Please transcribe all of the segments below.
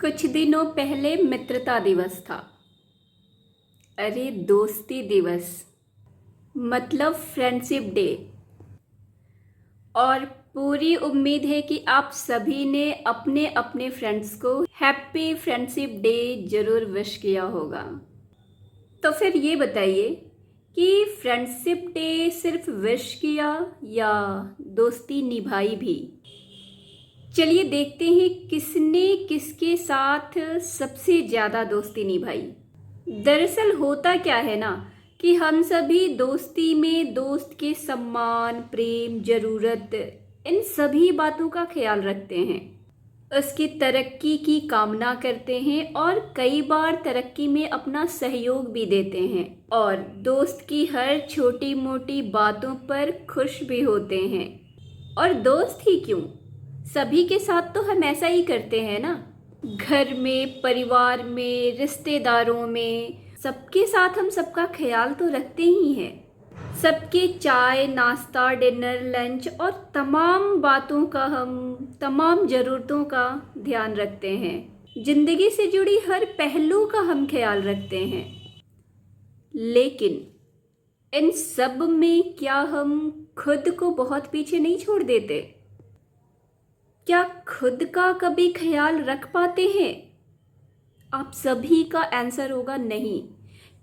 कुछ दिनों पहले मित्रता दिवस था। अरे दोस्ती दिवस मतलब फ्रेंडशिप डे। और पूरी उम्मीद है कि आप सभी ने अपने अपने फ्रेंड्स को हैप्पी फ्रेंडशिप डे जरूर विश किया होगा। तो फिर ये बताइए कि फ्रेंडशिप डे सिर्फ विश किया या दोस्ती निभाई भी। चलिए देखते हैं किसने किसके साथ सबसे ज़्यादा दोस्ती निभाई। दरअसल होता क्या है ना कि हम सभी दोस्ती में दोस्त के सम्मान, प्रेम, ज़रूरत, इन सभी बातों का ख्याल रखते हैं, उसकी तरक्की की कामना करते हैं और कई बार तरक्की में अपना सहयोग भी देते हैं और दोस्त की हर छोटी मोटी बातों पर खुश भी होते हैं। और दोस्त ही क्यों, सभी के साथ तो हम ऐसा ही करते हैं ना। घर में, परिवार में, रिश्तेदारों में, सबके साथ हम सबका ख्याल तो रखते ही हैं। सबके चाय, नाश्ता, डिनर, लंच और तमाम ज़रूरतों का ध्यान रखते हैं। जिंदगी से जुड़ी हर पहलू का हम ख्याल रखते हैं। लेकिन इन सब में क्या हम खुद को बहुत पीछे नहीं छोड़ देते? क्या खुद का कभी ख्याल रख पाते हैं? आप सभी का आंसर होगा नहीं,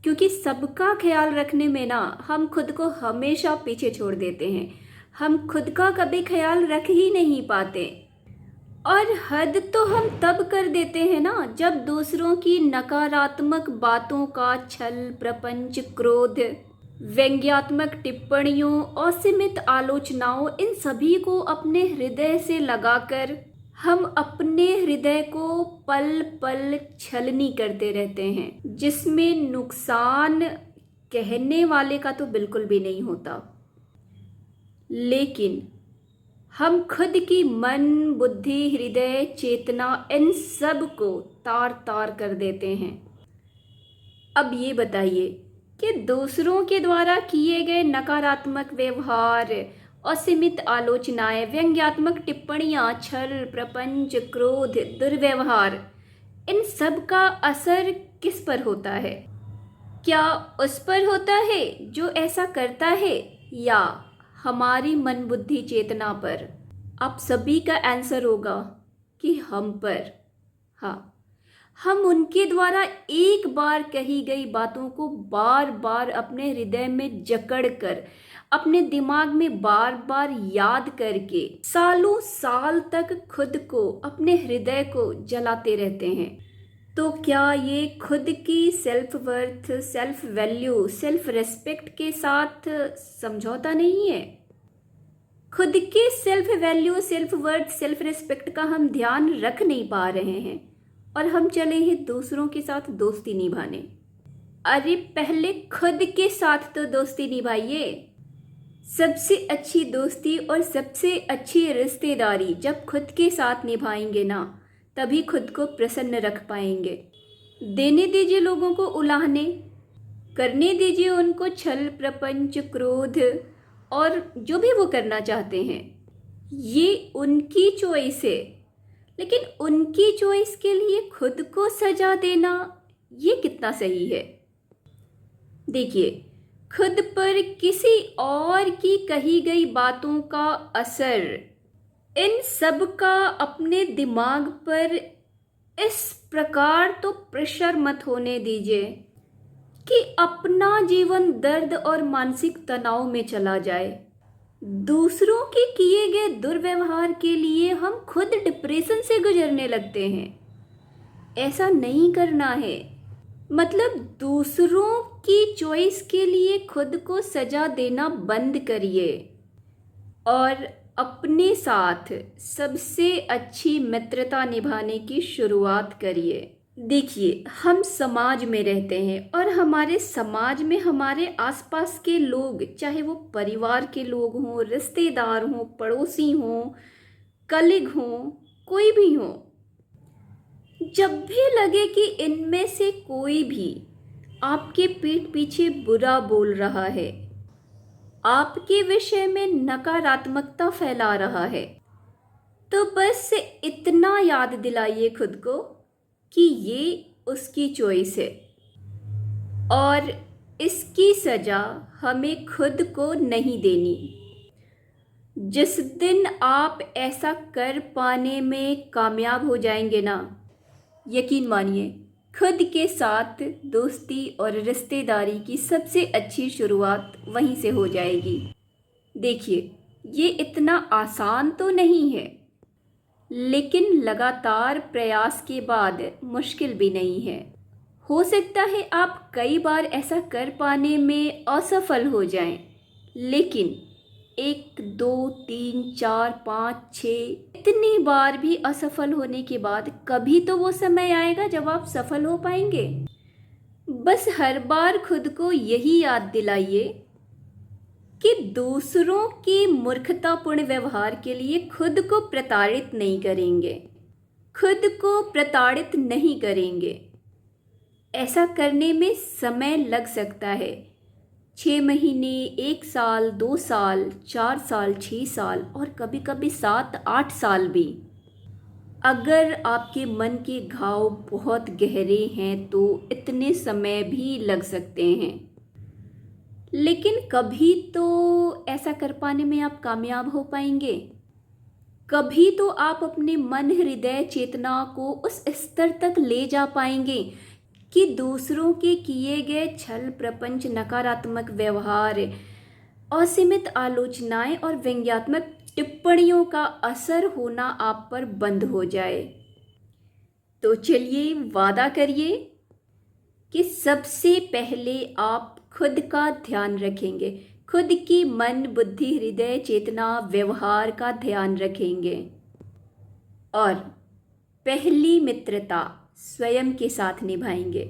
क्योंकि सबका ख्याल रखने में ना हम खुद को हमेशा पीछे छोड़ देते हैं। हम खुद का कभी ख्याल रख ही नहीं पाते। और हद तो हम तब कर देते हैं ना जब दूसरों की नकारात्मक बातों का छल, प्रपंच, क्रोध, व्यंग्यात्मक टिप्पणियों, असीमित आलोचनाओं, इन सभी को अपने हृदय से लगाकर हम अपने हृदय को पल पल छलनी करते रहते हैं, जिसमें नुकसान कहने वाले का तो बिल्कुल भी नहीं होता। लेकिन हम खुद की मन, बुद्धि, हृदय, चेतना, इन सब को तार तार कर देते हैं। अब ये बताइए कि दूसरों के द्वारा किए गए नकारात्मक व्यवहार, असीमित आलोचनाएं, व्यंग्यात्मक टिप्पणियां, छल, प्रपंच, क्रोध, दुर्व्यवहार, इन सब का असर किस पर होता है? क्या उस पर होता है जो ऐसा करता है या हमारी मन, बुद्धि, चेतना पर? आप सभी का आंसर होगा कि हम पर। हाँ, हम उनके द्वारा एक बार कही गई बातों को बार बार अपने हृदय में जकड़ कर, अपने दिमाग में बार बार याद करके सालों साल तक खुद को, अपने हृदय को जलाते रहते हैं। तो क्या ये खुद की self worth, self value, self respect के साथ समझौता नहीं है? खुद के self value, self worth, self respect का हम ध्यान रख नहीं पा रहे हैं और हम चले हैं दूसरों के साथ दोस्ती निभाने। अरे पहले खुद के साथ तो दोस्ती निभाइए। सबसे अच्छी दोस्ती और सबसे अच्छी रिश्तेदारी जब खुद के साथ निभाएंगे ना, तभी खुद को प्रसन्न रख पाएंगे। देने दीजिए लोगों को उलाहने, करने दीजिए उनको छल, प्रपंच, क्रोध और जो भी वो करना चाहते हैं। ये उनकी चॉइस है, लेकिन उनकी चॉइस के लिए खुद को सजा देना, ये कितना सही है? देखिए, खुद पर किसी और की कही गई बातों का असर, इन सब का अपने दिमाग पर इस प्रकार तो प्रेशर मत होने दीजिए कि अपना जीवन दर्द और मानसिक तनाव में चला जाए। दूसरों के किए गए दुर्व्यवहार के लिए हम खुद डिप्रेशन से गुजरने लगते हैं। ऐसा नहीं करना है। मतलब दूसरों की चॉइस के लिए खुद को सजा देना बंद करिए और अपने साथ सबसे अच्छी मित्रता निभाने की शुरुआत करिए। देखिए, हम समाज में रहते हैं और हमारे समाज में हमारे आसपास के लोग, चाहे वो परिवार के लोग हों, रिश्तेदार हों, पड़ोसी हों, कलीग हों, कोई भी हो, जब भी लगे कि इनमें से कोई भी आपके पीठ पीछे बुरा बोल रहा है, आपके विषय में नकारात्मकता फैला रहा है, तो बस इतना याद दिलाइए खुद को कि ये उसकी चॉइस है और इसकी सज़ा हमें खुद को नहीं देनी। जिस दिन आप ऐसा कर पाने में कामयाब हो जाएंगे ना, यकीन मानिए खुद के साथ दोस्ती और रिश्तेदारी की सबसे अच्छी शुरुआत वहीं से हो जाएगी। देखिए, ये इतना आसान तो नहीं है, लेकिन लगातार प्रयास के बाद मुश्किल भी नहीं है। हो सकता है आप कई बार ऐसा कर पाने में असफल हो जाएं, लेकिन 1, 2, 3, 4, 5, 6 इतनी बार भी असफल होने के बाद कभी तो वो समय आएगा जब आप सफल हो पाएंगे। बस हर बार खुद को यही याद दिलाइए कि दूसरों की मूर्खतापूर्ण व्यवहार के लिए खुद को प्रताड़ित नहीं करेंगे, खुद को प्रताड़ित नहीं करेंगे। ऐसा करने में समय लग सकता है, 6 महीने, 1 साल, 2 साल, 4 साल, 6 साल और कभी कभी 7-8 साल भी। अगर आपके मन के घाव बहुत गहरे हैं तो इतने समय भी लग सकते हैं, लेकिन कभी तो ऐसा कर पाने में आप कामयाब हो पाएंगे। कभी तो आप अपने मन, हृदय, चेतना को उस स्तर तक ले जा पाएंगे कि दूसरों के किए गए छल, प्रपंच, नकारात्मक व्यवहार, असीमित आलोचनाएं और व्यंग्यात्मक टिप्पणियों का असर होना आप पर बंद हो जाए। तो चलिए वादा करिए कि सबसे पहले आप खुद का ध्यान रखेंगे, खुद की मन, बुद्धि, हृदय, चेतना, व्यवहार का ध्यान रखेंगे और पहली मित्रता स्वयं के साथ निभाएंगे।